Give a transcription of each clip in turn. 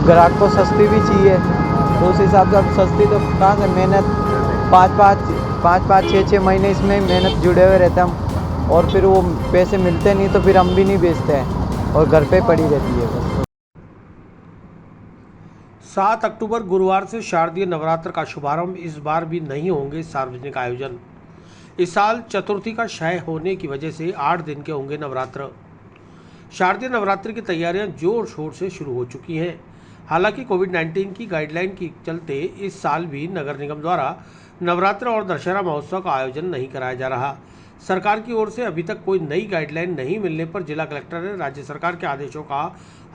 ग्राहक को सस्ती भी चाहिए, तो उस हिसाब से अब सस्ती तो कहाँ से, मेहनत पाँच 6 महीने इसमें मेहनत जुड़े हुए रहते हैं हम, और फिर वो पैसे मिलते नहीं तो फिर हम भी नहीं बेचते हैं और घर पे पड़ी रहती है बस। 7 अक्टूबर गुरुवार से शारदीय नवरात्र का शुभारंभ। इस बार भी नहीं होंगे सार्वजनिक आयोजन। इस साल चतुर्थी का क्षय होने की वजह से 8 दिन के होंगे नवरात्र। शारदीय नवरात्रि की तैयारियां जोर शोर से शुरू हो चुकी हैं। हालांकि कोविड-19 की गाइडलाइन के चलते इस साल भी नगर निगम द्वारा नवरात्र और दशहरा महोत्सव का आयोजन नहीं कराया जा रहा। सरकार की ओर से अभी तक कोई नई गाइडलाइन नहीं मिलने पर जिला कलेक्टर ने राज्य सरकार के आदेशों का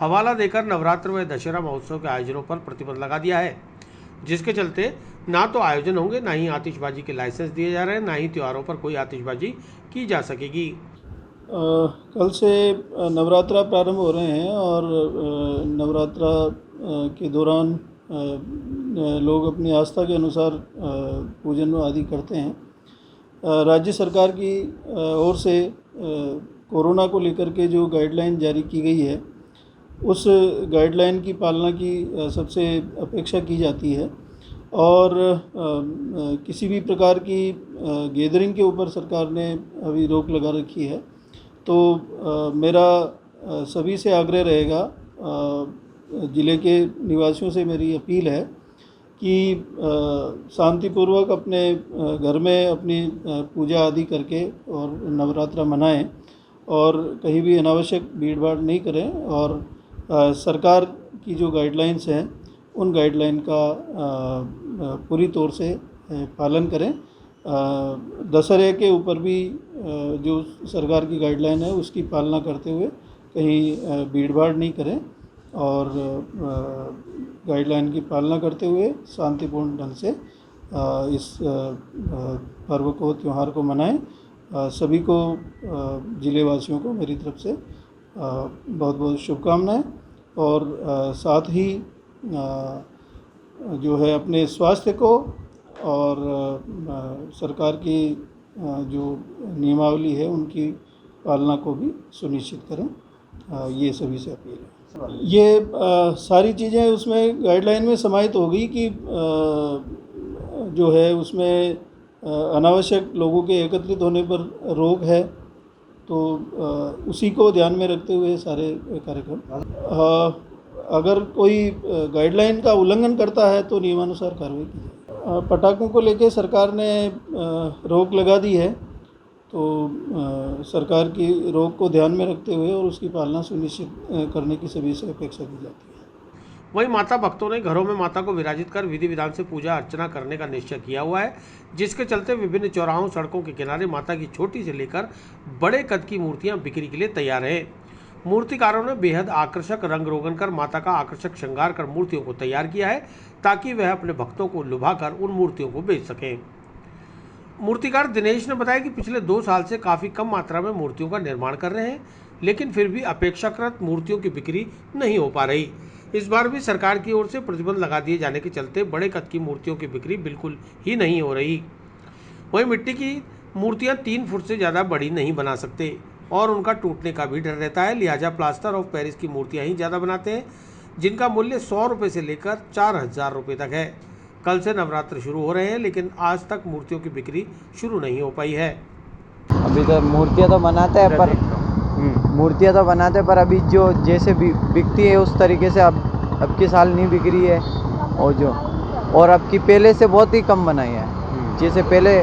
हवाला देकर नवरात्र व दशहरा महोत्सव के आयोजनों पर प्रतिबंध लगा दिया है, जिसके चलते ना तो आयोजन होंगे, ना ही आतिशबाजी के लाइसेंस दिए जा रहे हैं, ना ही त्योहारों पर कोई आतिशबाजी की जा सकेगी। कल से नवरात्रा प्रारंभ हो रहे हैं और नवरात्रा के दौरान लोग अपनी आस्था के अनुसार पूजन आदि करते हैं। राज्य सरकार की ओर से कोरोना को लेकर के जो गाइडलाइन जारी की गई है, उस गाइडलाइन की पालना की सबसे अपेक्षा की जाती है और किसी भी प्रकार की गैदरिंग के ऊपर सरकार ने अभी रोक लगा रखी है। तो मेरा सभी से आग्रह रहेगा, ज़िले के निवासियों से मेरी अपील है कि शांतिपूर्वक अपने घर में अपनी पूजा आदि करके और नवरात्रा मनाएं और कहीं भी अनावश्यक भीड़ भाड़ नहीं करें और सरकार की जो गाइडलाइंस हैं उन गाइडलाइन का पूरी तौर से पालन करें। दशहरे के ऊपर भी जो सरकार की गाइडलाइन है उसकी पालना करते हुए कहीं भीड़ भाड़ नहीं करें और गाइडलाइन की पालना करते हुए शांतिपूर्ण ढंग से इस पर्व को, त्यौहार को मनाएं। सभी को, जिले वासियों को मेरी तरफ से बहुत बहुत शुभकामनाएं और साथ ही जो है अपने स्वास्थ्य को और सरकार की जो नियमावली है उनकी पालना को भी सुनिश्चित करें, ये सभी से अपील है। ये सारी चीज़ें उसमें गाइडलाइन में समाहित हो गई कि जो है उसमें अनावश्यक लोगों के एकत्रित होने पर रोक है, तो उसी को ध्यान में रखते हुए सारे कार्यक्रम। अगर कोई गाइडलाइन का उल्लंघन करता है तो नियमानुसार कार्रवाई की जाए। पटाखों को लेकर सरकार ने रोक लगा दी है, तो सरकार की रोक को ध्यान में रखते हुए और उसकी पालना सुनिश्चित करने की सभी से अपेक्षा की जाती है। वहीं माता भक्तों ने घरों में माता को विराजित कर विधि विधान से पूजा अर्चना करने का निश्चय किया हुआ है, जिसके चलते विभिन्न चौराहों, सड़कों के किनारे माता की छोटी से लेकर बड़े कद की मूर्तियां बिक्री के लिए तैयार हैं। मूर्तिकारों ने बेहद आकर्षक रंग रोगन कर माता का आकर्षक श्रृंगार कर मूर्तियों को तैयार किया है, ताकि वह अपने भक्तों को लुभाकर उन मूर्तियों को बेच सकें। मूर्तिकार दिनेश ने बताया कि पिछले 2 साल से काफ़ी कम मात्रा में मूर्तियों का निर्माण कर रहे हैं, लेकिन फिर भी अपेक्षाकृत मूर्तियों की बिक्री नहीं हो पा रही। इस बार भी सरकार की ओर से प्रतिबंध लगा दिए जाने के चलते बड़े कद की मूर्तियों की बिक्री बिल्कुल ही नहीं हो रही। वहीं मिट्टी की मूर्तियां 3 फुट से ज़्यादा बड़ी नहीं बना सकते और उनका टूटने का भी डर रहता है, लिहाजा प्लास्टर ऑफ पेरिस की मूर्तियां ही ज़्यादा बनाते हैं, जिनका मूल्य 100 रुपये से लेकर 4000 रुपये तक है। कल से नवरात्र शुरू हो रहे हैं, लेकिन आज तक मूर्तियों की बिक्री शुरू नहीं हो पाई है। अभी तो मूर्तियाँ तो बनाते हैं पर अभी जो जैसे बिकती है उस तरीके से अब की साल नहीं बिक रही है, और अब की पहले से बहुत ही कम बनाई है। जैसे पहले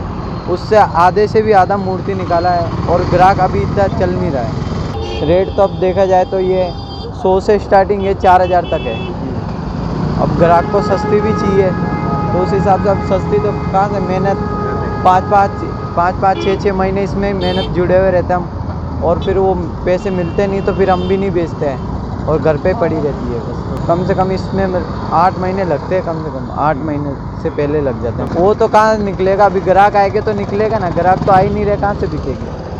उससे आधे से भी आधा मूर्ति निकाला है और ग्राहक अभी इतना चल नहीं रहा है। रेट तो अब देखा जाए तो ये 100 से स्टार्टिंग है, 4000 तक है। अब ग्राहक को सस्ती भी चाहिए, तो उस हिसाब से अब सस्ती तो कहाँ से, मेहनत पाँच 6 महीने इसमें मेहनत जुड़े हुए रहते हैं हम, और फिर वो पैसे मिलते नहीं तो फिर हम भी नहीं बेचते हैं और घर पे पड़ी रहती है बस। कम से कम इसमें 8 महीने लगते हैं, कम से कम 8 महीने से पहले लग जाते हैं। वो तो कहाँ निकलेगा, अभी ग्राहक आएंगे तो निकलेगा ना, ग्राहक तो आ ही नहीं रहे, कहाँ से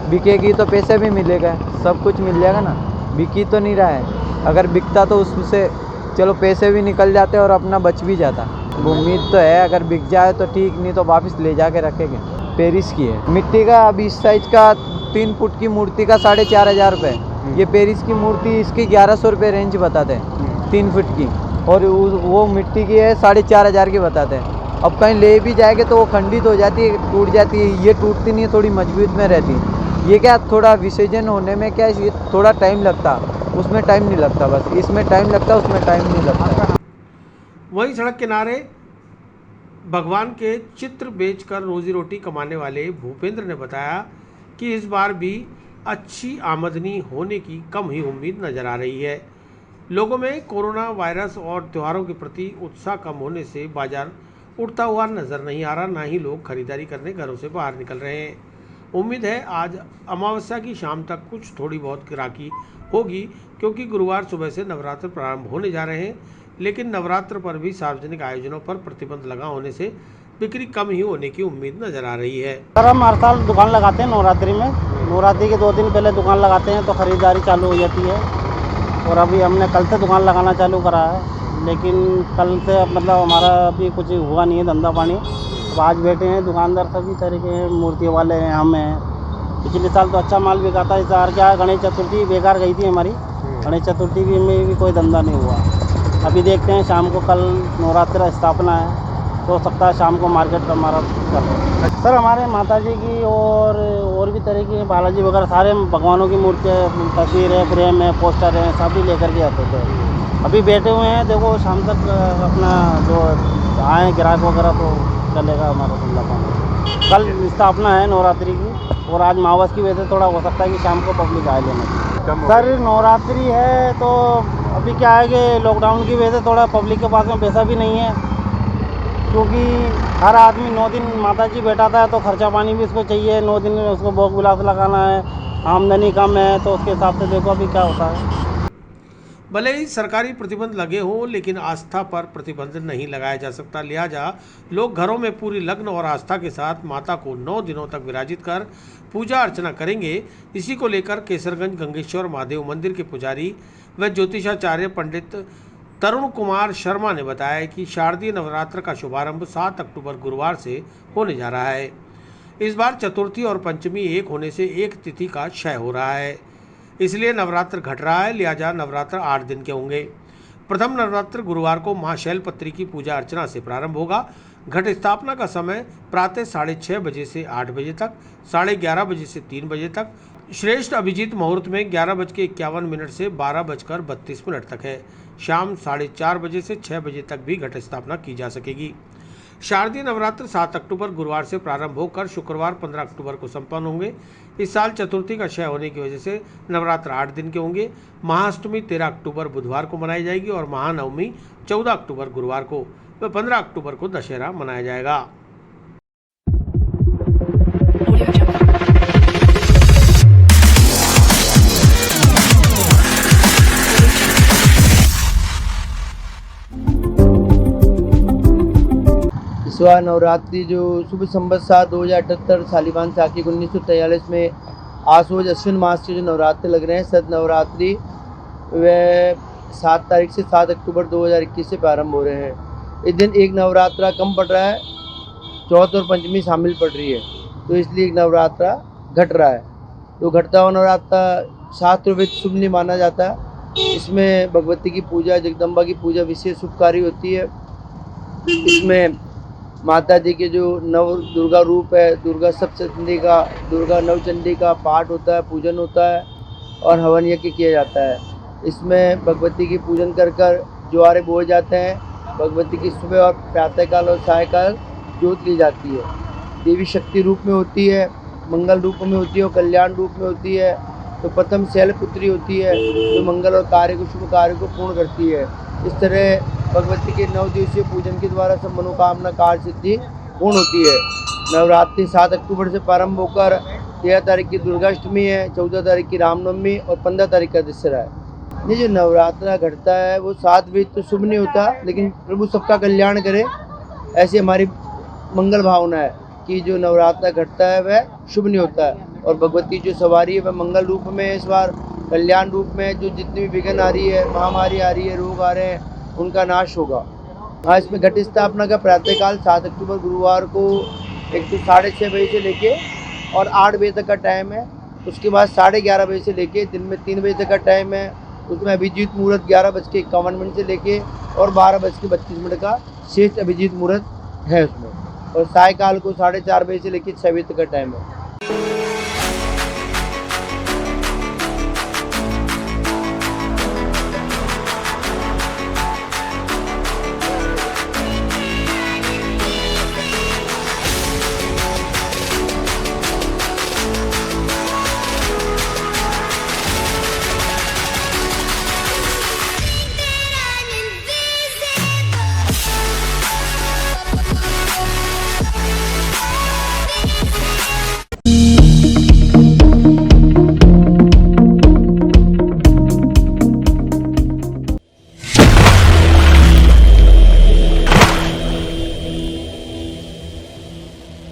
बिकेगी तो पैसे भी मिलेगा, सब कुछ मिल जाएगा ना, बिकी तो नहीं रहा है। अगर बिकता तो उससे चलो पैसे भी निकल जाते और अपना बच भी जाता। उम्मीद तो है अगर बिक जाए तो ठीक, नहीं तो वापस ले जाके रखेंगे। पेरिस की है मिट्टी का, अभी इस साइज का 3 फुट की मूर्ति का 4500 रुपये। ये पेरिस की मूर्ति इसकी 1100 रुपये रेंज बताते हैं 3 फुट की, और वो मिट्टी की है 4,500 की बताते हैं। अब कहीं ले भी जाएंगे तो वो खंडित हो जाती है, टूट जाती है। ये टूटती नहीं है, थोड़ी मजबूत में रहती है। ये क्या थोड़ा विसर्जन होने में क्या ये थोड़ा टाइम लगता, उसमें टाइम नहीं लगता, बस इसमें टाइम लगता, उसमें टाइम नहीं लगता। वहीं सड़क किनारे भगवान के चित्र बेचकर रोजी रोटी कमाने वाले भूपेंद्र ने बताया कि इस बार भी अच्छी आमदनी होने की कम ही उम्मीद नजर आ रही है। लोगों में कोरोना वायरस और त्योहारों के प्रति उत्साह कम होने से बाजार उठता हुआ नजर नहीं आ रहा, ना ही लोग खरीदारी करने घरों से बाहर निकल रहे हैं। उम्मीद है आज अमावस्या की शाम तक कुछ थोड़ी बहुत ग्राहकी होगी, क्योंकि गुरुवार सुबह से नवरात्र प्रारंभ होने जा रहे हैं। लेकिन नवरात्र पर भी सार्वजनिक आयोजनों पर प्रतिबंध लगा होने से बिक्री कम ही होने की उम्मीद नजर आ रही है। सर हम हर साल दुकान लगाते हैं नवरात्रि में। नवरात्रि के 2 दिन पहले दुकान लगाते हैं तो ख़रीदारी चालू हो जाती है। और अभी हमने कल से दुकान लगाना चालू करा है, लेकिन कल से मतलब हमारा अभी कुछ हुआ नहीं है धंधा पानी। अब आज बैठे हैं दुकानदार सभी तरीके हैं, मूर्ति वाले हैं, हम हैं। पिछले साल तो अच्छा माल बिका था, इस बार क्या गणेश चतुर्थी बेकार गई थी हमारी। गणेश चतुर्थी में भी कोई धंधा नहीं हुआ। अभी देखते हैं शाम को, कल नवरात्र स्थापना है तो हो सकता है शाम को मार्केट का हमारा कर रहे हैं। सर हमारे माता जी की और भी तरह की बालाजी वगैरह सारे भगवानों की मूर्तियाँ, तस्वीर है, फ्रेम है, पोस्टर है, सभी लेकर के आते थे। अभी बैठे हुए हैं, देखो शाम तक अपना जो आए ग्राहक वगैरह तो चलेगा हमारा धंधा पानी। कल स्थापना है नवरात्रि की और आज मावस की वजह से थोड़ा हो सकता है कि शाम को पब्लिक आए लेने। सर नवरात्रि है तो अभी क्या है कि लॉकडाउन की वजह से थोड़ा पब्लिक के पास में पैसा भी नहीं है, क्योंकि हर आदमी 9 दिन माता जी बैठाता है तो खर्चा पानी भी उसको चाहिए। 9 दिन में उसको भोग विलास लगाना है, आमदनी कम है तो उसके हिसाब से देखो अभी क्या होता है। भले ही सरकारी प्रतिबंध लगे हों, लेकिन आस्था पर प्रतिबंध नहीं लगाया जा सकता। लिहाजा लोग घरों में पूरी लगन और आस्था के साथ माता को 9 दिनों तक विराजित कर पूजा अर्चना करेंगे। इसी को लेकर केसरगंज गंगेश्वर महादेव मंदिर के पुजारी व ज्योतिषाचार्य पंडित तरुण कुमार शर्मा ने बताया कि शारदीय नवरात्र का शुभारंभ 7 अक्टूबर गुरुवार से होने जा रहा है। इस बार चतुर्थी और पंचमी एक होने से एक तिथि का क्षय हो रहा है, इसलिए नवरात्र घट रहा है। लिहाजा नवरात्र 8 दिन के होंगे। प्रथम नवरात्र गुरुवार को मां शैलपुत्री की पूजा अर्चना से प्रारंभ होगा। घट स्थापना का समय प्रातः 6:30 बजे से 8 बजे तक, 11:30 बजे से 3 बजे तक। श्रेष्ठ अभिजीत मुहूर्त में 11:51 से 12:32 तक है। शाम 4:30 बजे से 6 बजे तक भी घट स्थापना की जा सकेगी। शारदीय नवरात्र 7 अक्टूबर गुरुवार से प्रारंभ होकर शुक्रवार 15 अक्टूबर को संपन्न होंगे। इस साल चतुर्थी का क्षय होने की वजह से नवरात्र 8 दिन के होंगे। महाअष्टमी 13 अक्टूबर बुधवार को मनाई जाएगी और महानवमी 14 अक्टूबर गुरुवार को व 15 अक्टूबर को दशहरा मनाया जाएगा। इस बार नवरात्रि जो शुभ संवत 2078 सालिबान साकी 1943 में आसोज अश्विन मास के जो नवरात्रि लग रहे हैं, सद नवरात्रि वे 7 तारीख से 7 अक्टूबर 2021 से प्रारंभ हो रहे हैं। इस दिन एक नवरात्रा कम पड़ रहा है, चौथ और पंचमी शामिल पड़ रही है, तो इसलिए एक नवरात्रा घट रहा है। तो घटता हुआ नवरात्रा शास्त्र वेद शुभ नहीं माना जाता। इसमें भगवती की पूजा, जगदम्बा की पूजा विशेष शुभकारी होती है। इसमें माता जी के जो नव दुर्गा रूप है, दुर्गा सप्तचंडी का, दुर्गा नवचंडी का पाठ होता है, पूजन होता है और हवन यज्ञ किया जाता है। इसमें भगवती की पूजन कर कर ज्वारे बोए जाते हैं। भगवती की सुबह और प्रातःकाल और सायकाल जोत ली जाती है। देवी शक्ति रूप में होती है, मंगल रूप में होती है और कल्याण रूप में होती है। तो प्रथम शैलपुत्री होती है जो मंगल और कार्य को, शुभ कार्य को पूर्ण करती है। इस तरह भगवती के 9 दिवसीय पूजन के द्वारा सब मनोकामना कार्य सिद्धि पूर्ण होती है। नवरात्रि 7 अक्टूबर से प्रारंभ होकर 13 तारीख की दुर्गाष्टमी है, 14 तारीख की रामनवमी और 15 तारीख का दशहरा है। ये जो नवरात्रा घटता है वो 7 बजे तो शुभ नहीं होता, लेकिन प्रभु सबका कल्याण करे ऐसी हमारी मंगल भावना है कि जो नवरात्रा घटता है वह शुभ नहीं होता है। और भगवती जो सवारी है वह मंगल रूप में, इस बार कल्याण रूप में। जो जितनी भी विघ्न आ रही है, महामारी आ रही है, रोग आ रहे हैं, उनका नाश होगा। हाँ, इसमें घट स्थापना का प्रातःकाल 7 अक्टूबर गुरुवार को एक तो 6:30 बजे से लेके और 8 बजे तक का टाइम है। उसके बाद 11:30 बजे से लेके दिन में 3 बजे तक का टाइम है। उसमें अभिजीत मुहूर्त 11:51 से लेके और 12:32 का शेष अभिजीत मुहूर्त है उसमें, और सायकाल को 4:30 बजे से लेकर 6 बजे तक का टाइम है।